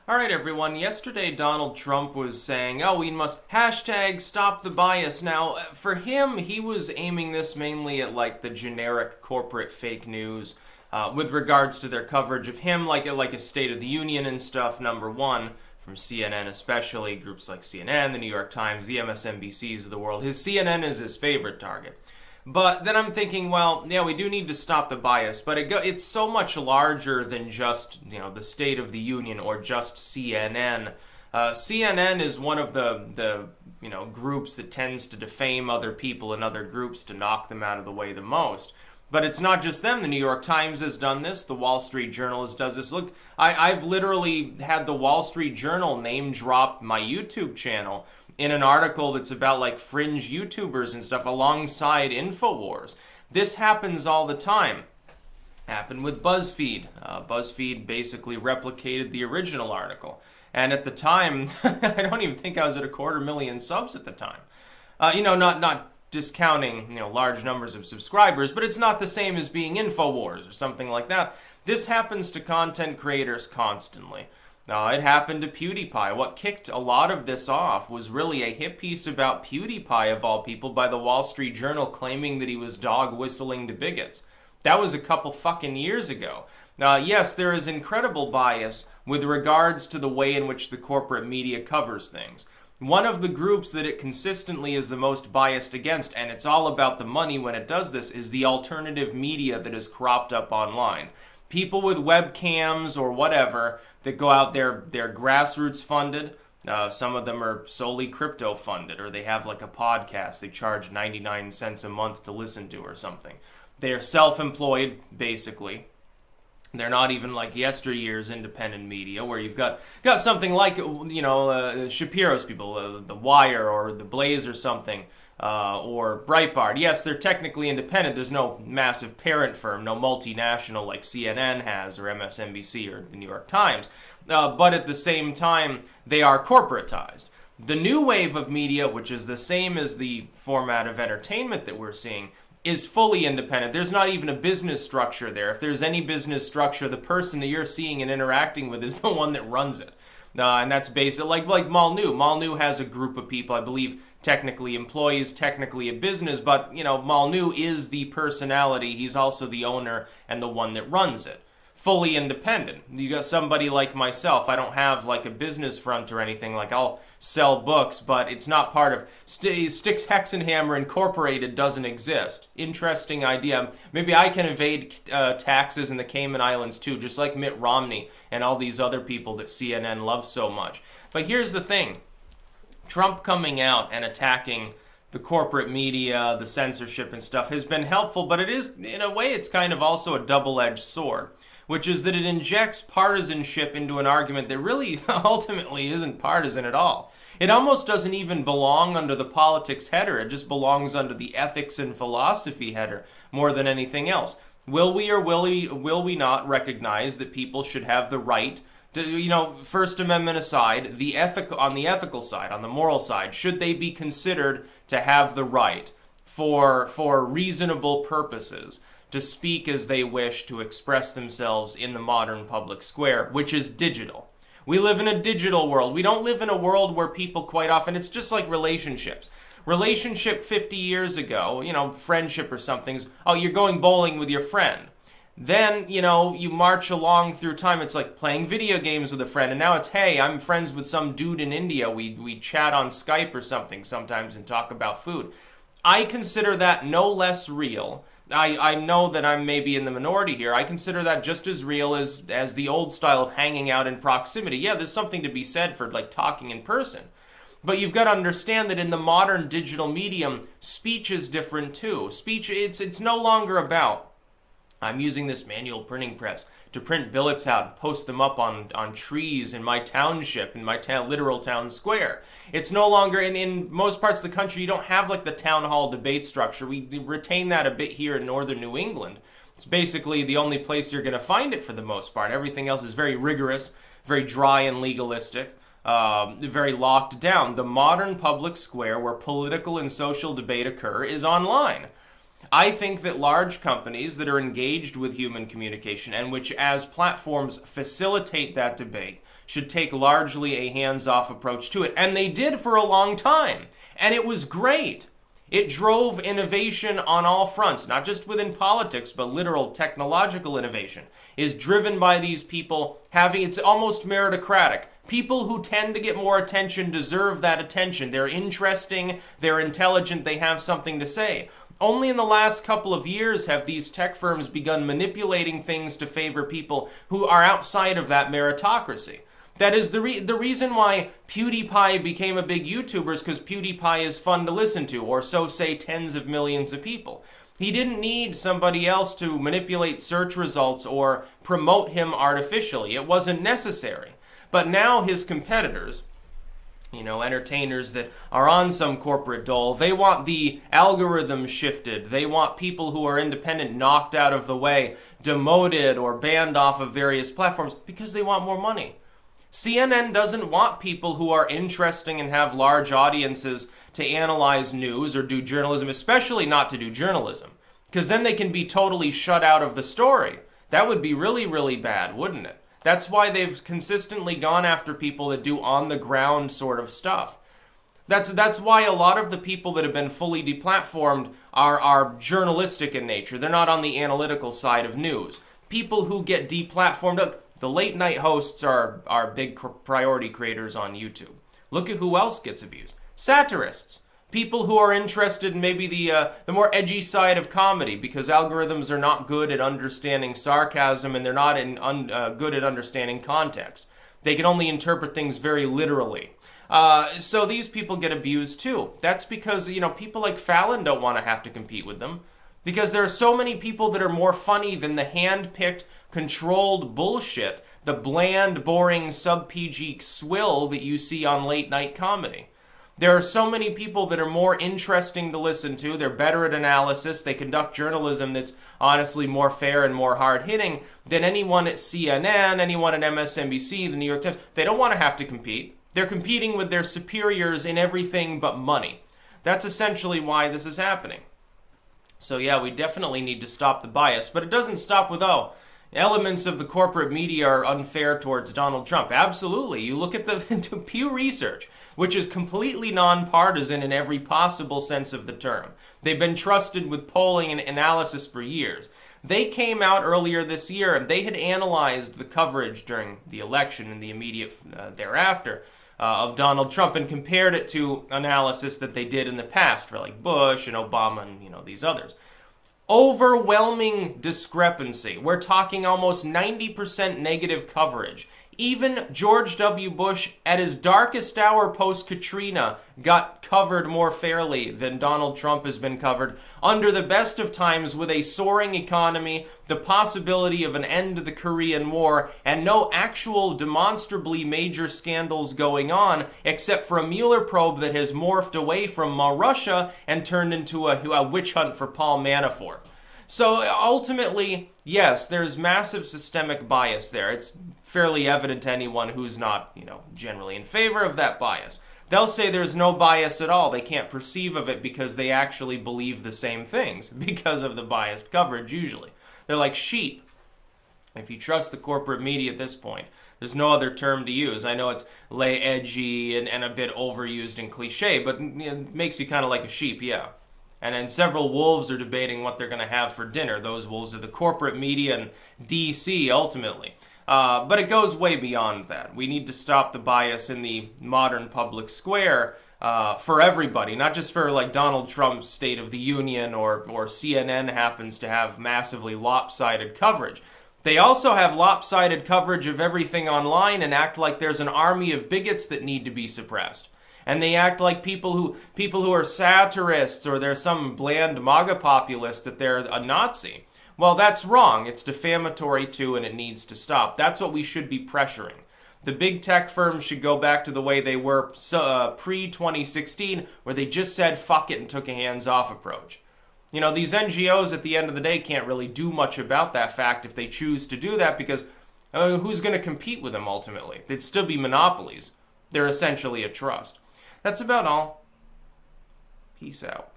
All right, everyone. Yesterday, Donald Trump was saying, oh, we must hashtag stop the bias. Now, for him, he was aiming this mainly at like the generic corporate fake news with regards to their coverage of him, like a State of the Union and stuff, number one, from CNN especially, groups like CNN, the New York Times, the MSNBCs of the world. His CNN is his favorite target. But then I'm thinking, well, yeah, we do need to stop the bias, but it's so much larger than just, the State of the Union or just CNN. CNN is one of the groups that tends to defame other people and other groups to knock them out of the way the most. But it's not just them. The New York Times has done this. The Wall Street Journal does this. Look, I've literally had the Wall Street Journal name drop my YouTube channel in an article that's about like fringe YouTubers and stuff alongside InfoWars. This happens all the time. Happened with BuzzFeed. BuzzFeed basically replicated the original article. And at the time, I don't even think I was at 250,000 subs at the time. Not discounting, large numbers of subscribers, but it's not the same as being InfoWars or something like that. This happens to content creators constantly. It happened to PewDiePie. What kicked a lot of this off was really a hit piece about PewDiePie, of all people, by the Wall Street Journal claiming that he was dog whistling to bigots. That was a couple fucking years ago. Yes, there is incredible bias with regards to the way in which the corporate media covers things. One of the groups that it consistently is the most biased against, and it's all about the money when it does this, is the alternative media that is cropped up online. People with webcams or whatever that go out there, they're grassroots funded. Some of them are solely crypto funded, or they have like a podcast they charge 99 cents a month to listen to or something. They're self-employed, basically. They're not even like yesteryear's independent media, where you've got something like, Shapiro's people, The Wire or The Blaze or something, or Breitbart. Yes, they're technically independent. There's no massive parent firm, no multinational like CNN has or MSNBC or the New York Times. But at the same time, they are corporatized. The new wave of media, which is the same as the format of entertainment that we're seeing, is fully independent. There's not even a business structure there. If there's any business structure, the person that you're seeing and interacting with is the one that runs it. And that's basic. Like Malnu. Malnu has a group of people, I believe, technically employees, technically a business, but, Malnu is the personality. He's also the owner and the one that runs it. Fully independent. You got somebody like myself. I don't have like a business front or anything. Like, I'll sell books, but it's not part of Styx Hexenhammer Incorporated doesn't exist. Interesting idea. Maybe I can evade taxes in the Cayman Islands too, just like Mitt Romney and all these other people that CNN loves so much. But here's the thing. Trump coming out and attacking the corporate media, the censorship and stuff has been helpful, but it is, in a way, it's kind of also a double-edged sword, which is that it injects partisanship into an argument that really ultimately isn't partisan at all. It almost doesn't even belong under the politics header. It just belongs under the ethics and philosophy header more than anything else. Will we or will we not recognize that people should have the right to, First Amendment aside, on the ethical side, on the moral side, should they be considered to have the right for reasonable purposes to speak as they wish, to express themselves in the modern public square, which is digital. We live in a digital world. We don't live in a world where people quite often, it's just like relationships. Relationship 50 years ago, friendship or something, you're going bowling with your friend. Then, you march along through time. It's like playing video games with a friend. And now it's, hey, I'm friends with some dude in India. We chat on Skype or something sometimes and talk about food. I consider that no less real. I know that I'm maybe in the minority here. I consider that just as real as the old style of hanging out in proximity. Yeah, there's something to be said for like talking in person. But you've got to understand that in the modern digital medium, speech is different too. Speech, it's no longer about, I'm using this manual printing press to print billets out and post them up on trees in my township, in my literal town square. It's no longer, in most parts of the country, you don't have like the town hall debate structure. We retain that a bit here in northern New England. It's basically the only place you're going to find it for the most part. Everything else is very rigorous, very dry and legalistic, very locked down. The modern public square where political and social debate occur is online. I think that large companies that are engaged with human communication and which as platforms facilitate that debate should take largely a hands-off approach to it. And they did for a long time. And it was great. It drove innovation on all fronts, not just within politics, but literal technological innovation is driven by these people having, it's almost meritocratic. People who tend to get more attention deserve that attention. They're interesting, they're intelligent, they have something to say. Only in the last couple of years have these tech firms begun manipulating things to favor people who are outside of that meritocracy. That is the reason why PewDiePie became a big YouTuber is because PewDiePie is fun to listen to, or so say tens of millions of people. He didn't need somebody else to manipulate search results or promote him artificially. It wasn't necessary. But now his competitors, entertainers that are on some corporate dole, they want the algorithm shifted. They want people who are independent knocked out of the way, demoted or banned off of various platforms because they want more money. CNN doesn't want people who are interesting and have large audiences to analyze news or do journalism, especially not to do journalism, because then they can be totally shut out of the story. That would be really, really bad, wouldn't it? That's why they've consistently gone after people that do on-the-ground sort of stuff. That's why a lot of the people that have been fully deplatformed are journalistic in nature. They're not on the analytical side of news. People who get deplatformed, the late night hosts are big priority creators on YouTube. Look at who else gets abused. Satirists. People who are interested in maybe the more edgy side of comedy because algorithms are not good at understanding sarcasm and they're not good at understanding context. They can only interpret things very literally. So these people get abused too. That's because, people like Fallon don't want to have to compete with them. Because there are so many people that are more funny than the hand-picked, controlled bullshit, the bland, boring, sub-PG swill that you see on late-night comedy. There are so many people that are more interesting to listen to. They're better at analysis. They conduct journalism that's honestly more fair and more hard-hitting than anyone at CNN, anyone at MSNBC, the New York Times. They don't want to have to compete. They're competing with their superiors in everything but money. That's essentially why this is happening. So yeah, we definitely need to stop the bias, but it doesn't stop with, elements of the corporate media are unfair towards Donald Trump. Absolutely. You look at the Pew Research, which is completely nonpartisan in every possible sense of the term. They've been trusted with polling and analysis for years. They came out earlier this year and they had analyzed the coverage during the election and the immediate thereafter of Donald Trump and compared it to analysis that they did in the past for like Bush and Obama and these others. Overwhelming discrepancy. We're talking almost 90% negative coverage. Even George W. Bush, at his darkest hour post-Katrina, got covered more fairly than Donald Trump has been covered under the best of times with a soaring economy, the possibility of an end to the Korean War, and no actual demonstrably major scandals going on except for a Mueller probe that has morphed away from Russia and turned into a witch hunt for Paul Manafort. So ultimately, yes, there's massive systemic bias there. It's fairly evident to anyone who's not, generally in favor of that bias. They'll say there's no bias at all. They can't perceive of it because they actually believe the same things because of the biased coverage usually. They're like sheep. If you trust the corporate media at this point, there's no other term to use. I know it's edgy and a bit overused and cliche, but it makes you kind of like a sheep, yeah. And then several wolves are debating what they're going to have for dinner. Those wolves are the corporate media and DC, ultimately. But it goes way beyond that. We need to stop the bias in the modern public square for everybody, not just for like Donald Trump's State of the Union or CNN happens to have massively lopsided coverage. They also have lopsided coverage of everything online and act like there's an army of bigots that need to be suppressed. And they act like people who are satirists or they're some bland MAGA populist that they're a Nazi. Well, that's wrong. It's defamatory too, and it needs to stop. That's what we should be pressuring. The big tech firms should go back to the way they were pre-2016, where they just said fuck it and took a hands-off approach. These NGOs at the end of the day can't really do much about that fact if they choose to do that because who's going to compete with them ultimately? They'd still be monopolies. They're essentially a trust. That's about all. Peace out.